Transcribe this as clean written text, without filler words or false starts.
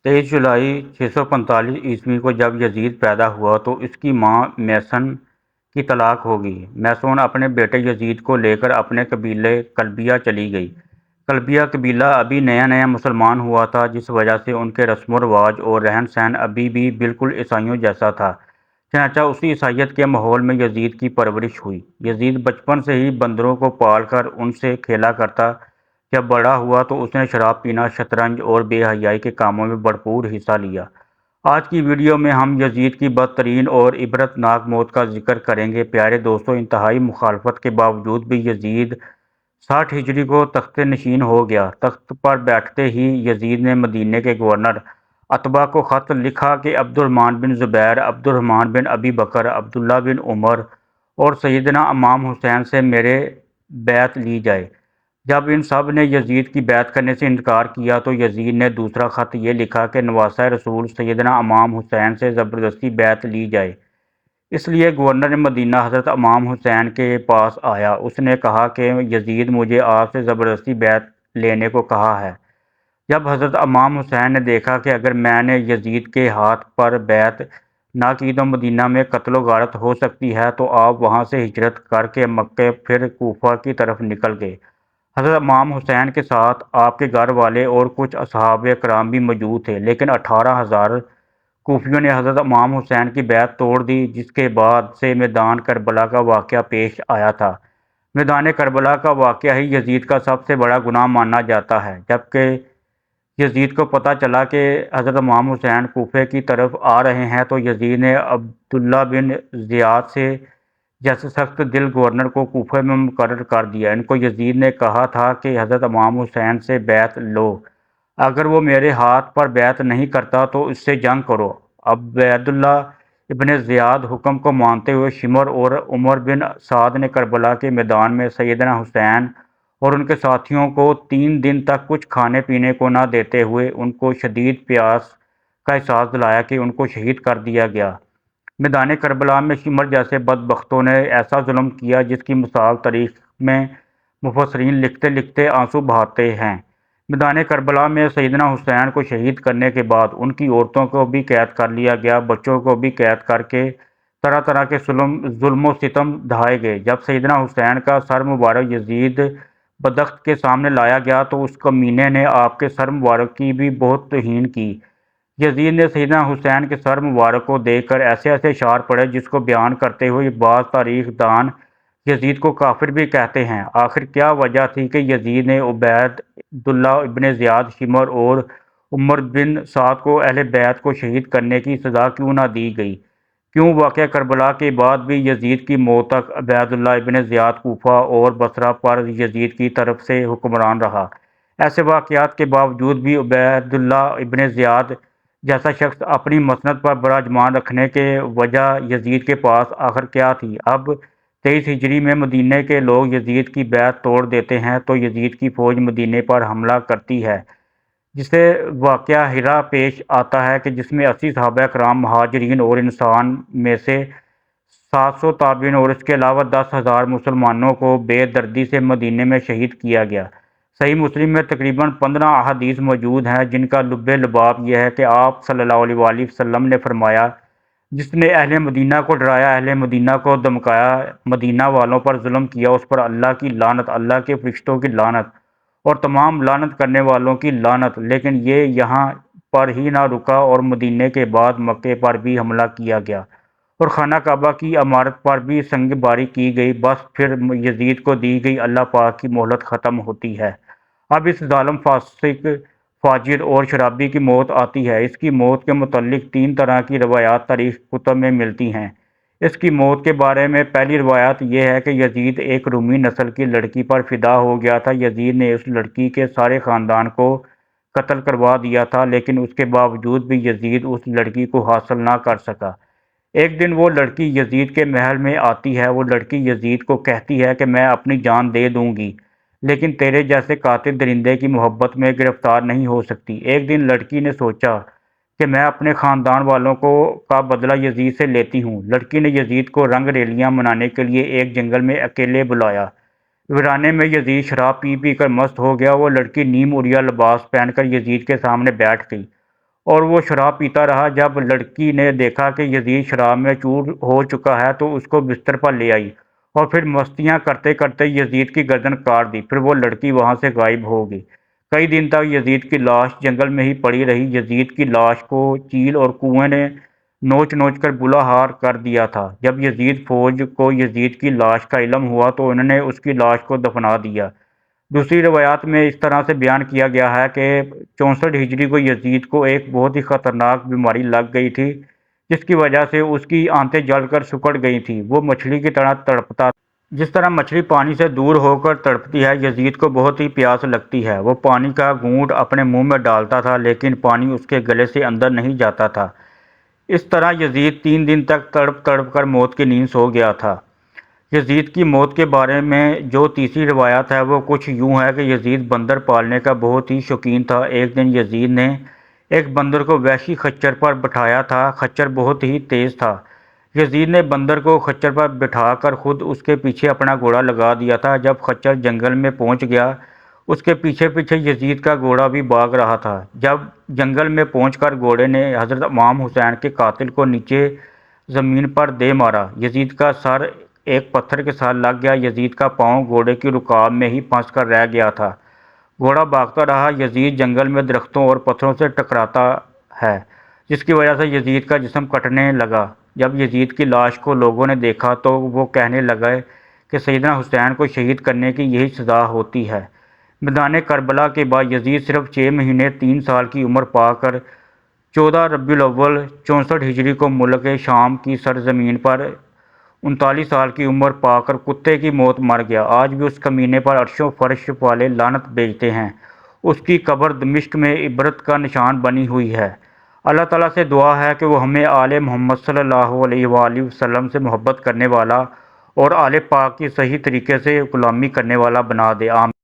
23 جولائی 645 کو جب یزید پیدا ہوا تو اس کی ماں میسن کی طلاق ہو گئی۔ میسون اپنے بیٹے یزید کو لے کر اپنے قبیلے کلبیہ چلی گئی۔ کلبیہ قبیلہ ابھی نیا نیا مسلمان ہوا تھا، جس وجہ سے ان کے رسم و رواج اور رہن سہن ابھی بھی بالکل عیسائیوں جیسا تھا۔ چنانچہ اسی عیسائیت کے ماحول میں یزید کی پرورش ہوئی۔ یزید بچپن سے ہی بندروں کو پال کر ان سے کھیلا کرتا۔ جب بڑا ہوا تو اس نے شراب پینا، شطرنج اور بے حیائی کے کاموں میں بھرپور حصہ لیا۔ آج کی ویڈیو میں ہم یزید کی بدترین اور عبرت ناک موت کا ذکر کریں گے۔ پیارے دوستو، انتہائی مخالفت کے باوجود بھی یزید 60 ہجری کو تخت نشین ہو گیا۔ تخت پر بیٹھتے ہی یزید نے مدینے کے گورنر عتبہ کو خط لکھا کہ عبد الرحمن بن زبیر، عبد الرحمن بن ابی بکر، عبداللہ بن عمر اور سیدنا امام حسین سے میرے بیعت لی جائے۔ جب ان سب نے یزید کی بیعت کرنے سے انکار کیا تو یزید نے دوسرا خط یہ لکھا کہ نواسہ رسول سیدنا امام حسین سے زبردستی بیعت لی جائے۔ اس لیے گورنر مدینہ حضرت امام حسین کے پاس آیا۔ اس نے کہا کہ یزید مجھے آپ سے زبردستی بیعت لینے کو کہا ہے۔ جب حضرت امام حسین نے دیکھا کہ اگر میں نے یزید کے ہاتھ پر بیعت نہ کی تو مدینہ میں قتل و غارت ہو سکتی ہے، تو آپ وہاں سے ہجرت کر کے مکہ پھر کوفہ کی طرف نکل گئے۔ حضرت امام حسین کے ساتھ آپ کے گھر والے اور کچھ اصحاب کرام بھی موجود تھے، لیکن 18,000 کوفیوں نے حضرت امام حسین کی بیعت توڑ دی، جس کے بعد سے میدان کربلا کا واقعہ پیش آیا تھا۔ میدان کربلا کا واقعہ ہی یزید کا سب سے بڑا گناہ مانا جاتا ہے۔ جبکہ یزید کو پتہ چلا کہ حضرت امام حسین کوفے کی طرف آ رہے ہیں تو یزید نے عبداللہ بن زیاد سے جیسے سخت دل گورنر کو کوفے میں مقرر کر دیا۔ ان کو یزید نے کہا تھا کہ حضرت امام حسین سے بیعت لو، اگر وہ میرے ہاتھ پر بیعت نہیں کرتا تو اس سے جنگ کرو۔ عبیداللہ ابن زیاد حکم کو مانتے ہوئے شمر اور عمر بن سعد نے کربلا کے میدان میں سیدنا حسین اور ان کے ساتھیوں کو 3 دن تک کچھ کھانے پینے کو نہ دیتے ہوئے ان کو شدید پیاس کا احساس دلایا کہ ان کو شہید کر دیا گیا۔ میدان کربلا میں شمر جیسے بدبختوں نے ایسا ظلم کیا جس کی مثال تاریخ میں مفسرین لکھتے لکھتے آنسو بہاتے ہیں۔ میدان کربلا میں سیدنا حسین کو شہید کرنے کے بعد ان کی عورتوں کو بھی قید کر لیا گیا، بچوں کو بھی قید کر کے طرح طرح کے ظلم و ستم ڈھائے گئے۔ جب سیدنا حسین کا سر مبارک یزید بدخت کے سامنے لایا گیا تو اس کمینے نے آپ کے سر مبارک کی بھی بہت توہین کی۔ یزید نے سیدنا حسین کے سر مبارک کو دیکھ کر ایسے ایسے اشعار پڑھے جس کو بیان کرتے ہوئے بعض تاریخ دان یزید کو کافر بھی کہتے ہیں۔ آخر کیا وجہ تھی کہ یزید نے عبیداللہ ابن زیاد، شمر اور عمر بن سعد کو اہل بیت کو شہید کرنے کی سزا کیوں نہ دی گئی؟ کیوں واقعہ کربلا کے بعد بھی یزید کی موت تک عبیداللہ ابن زیاد کوفہ اور بصرہ پر یزید کی طرف سے حکمران رہا؟ ایسے واقعات کے باوجود بھی عبیداللہ ابن زیاد جیسا شخص اپنی مسند پر براجمان رکھنے کے وجہ یزید کے پاس آخر کیا تھی؟ اب 23 ہجری میں مدینہ کے لوگ یزید کی بیعت توڑ دیتے ہیں تو یزید کی فوج مدینہ پر حملہ کرتی ہے، جسے واقعہ ہرا پیش آتا ہے کہ جس میں 80 صحابہ کرام، مہاجرین اور انسان میں سے 700 تابعین اور اس کے علاوہ 10,000 مسلمانوں کو بے دردی سے مدینہ میں شہید کیا گیا۔ صحیح مسلم میں تقریباً 15 احادیث موجود ہیں جن کا لب لباب یہ ہے کہ آپ صلی اللہ علیہ وآلہ وسلم نے فرمایا، جس نے اہل مدینہ کو ڈرایا، اہل مدینہ کو دمکایا، مدینہ والوں پر ظلم کیا، اس پر اللہ کی لعنت، اللہ کے فرشتوں کی لعنت اور تمام لعنت کرنے والوں کی لعنت۔ لیکن یہ یہاں پر ہی نہ رکا اور مدینہ کے بعد مکے پر بھی حملہ کیا گیا اور خانہ کعبہ کی عمارت پر بھی سنگ باری کی گئی۔ بس پھر یزید کو دی گئی اللہ پاک کی مہلت ختم ہوتی ہے۔ اب اس ظالم، فاسق، فاجر اور شرابی کی موت آتی ہے۔ اس کی موت کے متعلق 3 طرح کی روایات تاریخ کتب میں ملتی ہیں۔ اس کی موت کے بارے میں پہلی روایت یہ ہے کہ یزید ایک رومی نسل کی لڑکی پر فدا ہو گیا تھا۔ یزید نے اس لڑکی کے سارے خاندان کو قتل کروا دیا تھا، لیکن اس کے باوجود بھی یزید اس لڑکی کو حاصل نہ کر سکا۔ ایک دن وہ لڑکی یزید کے محل میں آتی ہے۔ وہ لڑکی یزید کو کہتی ہے کہ میں اپنی جان دے دوں گی، لیکن تیرے جیسے قاتل درندے کی محبت میں گرفتار نہیں ہو سکتی۔ ایک دن لڑکی نے سوچا کہ میں اپنے خاندان والوں کا بدلہ یزید سے لیتی ہوں۔ لڑکی نے یزید کو رنگ ریلیاں منانے کے لیے ایک جنگل میں اکیلے بلایا۔ ویرانے میں یزید شراب پی پی کر مست ہو گیا۔ وہ لڑکی نیم عریاں لباس پہن کر یزید کے سامنے بیٹھ گئی اور وہ شراب پیتا رہا۔ جب لڑکی نے دیکھا کہ یزید شراب میں چور ہو چکا ہے تو اس کو بستر پر لے آئی اور پھر مستیاں کرتے کرتے یزید کی گردن کاٹ دی۔ پھر وہ لڑکی وہاں سے غائب ہو گئی۔ کئی دن تک یزید کی لاش جنگل میں ہی پڑی رہی۔ یزید کی لاش کو چیل اور کوے نے نوچ نوچ کر برا حال کر دیا تھا۔ جب یزید فوج کو یزید کی لاش کا علم ہوا تو انہوں نے اس کی لاش کو دفنا دیا۔ دوسری روایات میں اس طرح سے بیان کیا گیا ہے کہ 64 ہجری کو یزید کو ایک بہت ہی خطرناک بیماری لگ گئی تھی، جس کی وجہ سے اس کی آنتیں جل کر سکڑ گئی تھیں۔ وہ مچھلی کی طرح تڑپتا تھا۔ جس طرح مچھلی پانی سے دور ہو کر تڑپتی ہے، یزید کو بہت ہی پیاس لگتی ہے۔ وہ پانی کا گھونٹ اپنے منہ میں ڈالتا تھا لیکن پانی اس کے گلے سے اندر نہیں جاتا تھا۔ اس طرح یزید 3 دن تک تڑپ تڑپ کر موت کی نیند سو گیا تھا۔ یزید کی موت کے بارے میں جو تیسری روایت ہے وہ کچھ یوں ہے کہ یزید بندر پالنے کا بہت ہی شوقین تھا۔ ایک دن یزید نے ایک بندر کو وحشی خچر پر بٹھایا تھا۔ خچر بہت ہی تیز تھا۔ یزید نے بندر کو خچر پر بٹھا کر خود اس کے پیچھے اپنا گھوڑا لگا دیا تھا۔ جب خچر جنگل میں پہنچ گیا، اس کے پیچھے پیچھے یزید کا گھوڑا بھی بھاگ رہا تھا۔ جب جنگل میں پہنچ کر گھوڑے نے حضرت امام حسین کے قاتل کو نیچے زمین پر دے مارا۔ یزید کا سر ایک پتھر کے ساتھ لگ گیا۔ یزید کا پاؤں گھوڑے کی رکاب میں ہی پھنس کر رہ گیا تھا۔ گھوڑا بھاگتا رہا۔ یزید جنگل میں درختوں اور پتھروں سے ٹکراتا ہے، جس کی وجہ سے یزید کا جسم کٹنے لگا۔ جب یزید کی لاش کو لوگوں نے دیکھا تو وہ کہنے لگے کہ سیدنا حسین کو شہید کرنے کی یہی سزا ہوتی ہے۔ میدان کربلا کے بعد یزید صرف 6 مہینے 3 سال کی عمر پا کر 14 ربیع الاول 64 ہجری کو ملک شام کی سرزمین پر 39 سال کی عمر پا کر کتے کی موت مر گیا۔ آج بھی اس کمینے پر عرش و فرش والے لعنت بھیجتے ہیں۔ اس کی قبر دمشق میں عبرت کا نشان بنی ہوئی ہے۔ اللہ تعالیٰ سے دعا ہے کہ وہ ہمیں آل محمد صلی اللہ علیہ وآلہ وسلم سے محبت کرنے والا اور آل پاک کی صحیح طریقے سے غلامی کرنے والا بنا دے۔ آمین۔